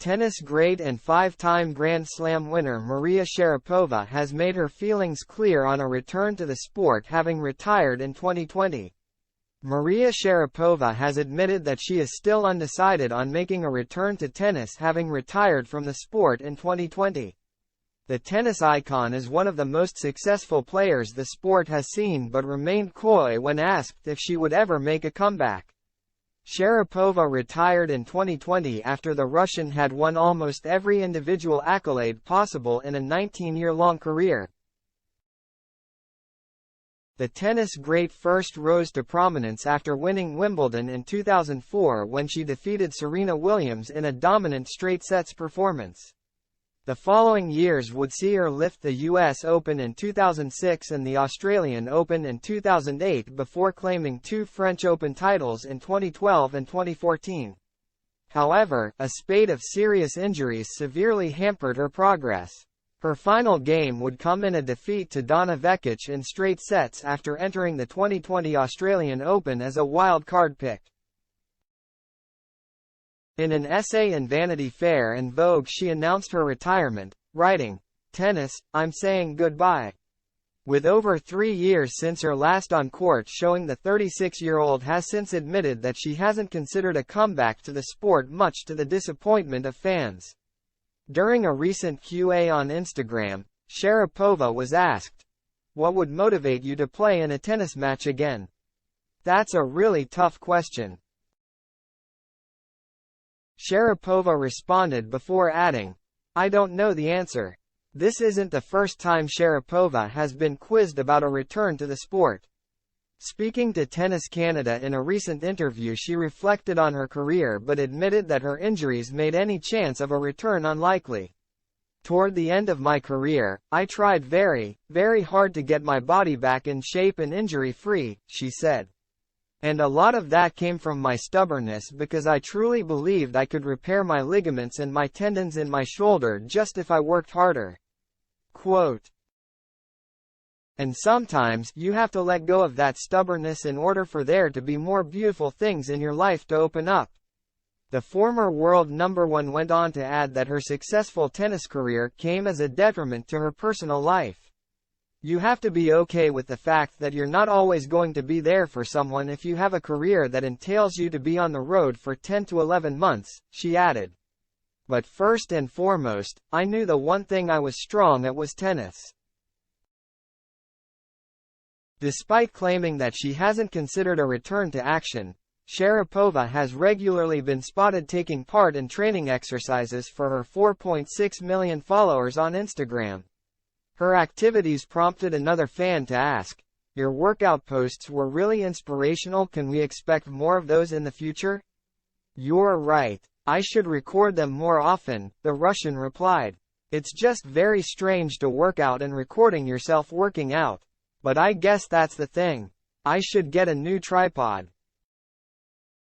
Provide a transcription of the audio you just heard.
tennis great and five-time Grand Slam winner Maria Sharapova has made her feelings clear on a return to the sport, having retired in 2020. Maria Sharapova has admitted that she is still undecided on making a return to tennis, having retired from the sport in 2020. The tennis icon is one of the most successful players the sport has seen, but remained coy when asked if she would ever make a comeback. Sharapova retired in 2020 after the Russian had won almost every individual accolade possible in a 19-year-long career. The tennis great first rose to prominence after winning Wimbledon in 2004 when she defeated Serena Williams in a dominant straight-sets performance. The following years would see her lift the US Open in 2006 and the Australian Open in 2008 before claiming two French Open titles in 2012 and 2014. However, a spate of serious injuries severely hampered her progress. Her final game would come in a defeat to Donna Vekic in straight sets after entering the 2020 Australian Open as a wild card pick. In an essay in Vanity Fair and Vogue, she announced her retirement, writing, "Tennis, I'm saying goodbye." With over 3 years since her last on-court showing, the 36-year-old has since admitted that she hasn't considered a comeback to the sport, much to the disappointment of fans. During a recent Q&A on Instagram, Sharapova was asked, "What would motivate you to play in a tennis match again?" "That's a really tough question." Sharapova responded before adding, "I don't know the answer." This isn't the first time Sharapova has been quizzed about a return to the sport. Speaking to Tennis Canada in a recent interview, she reflected on her career but admitted that her injuries made any chance of a return unlikely. "Toward the end of my career, I tried very, very hard to get my body back in shape and injury-free," she said. "And a lot of that came from my stubbornness, because I truly believed I could repair my ligaments and my tendons in my shoulder just if I worked harder." Quote, "And sometimes, you have to let go of that stubbornness in order for there to be more beautiful things in your life to open up." The former world #1 went on to add that her successful tennis career came as a detriment to her personal life. "You have to be okay with the fact that you're not always going to be there for someone if you have a career that entails you to be on the road for 10 to 11 months, she added. "But first and foremost, I knew the one thing I was strong at was tennis." Despite claiming that she hasn't considered a return to action, Sharapova has regularly been spotted taking part in training exercises for her 4.6 million followers on Instagram. Her activities prompted another fan to ask, "Your workout posts were really inspirational. Can we expect more of those in the future?" "You're right. I should record them more often," the Russian replied. "It's just very strange to work out and recording yourself working out. But I guess that's the thing. I should get a new tripod."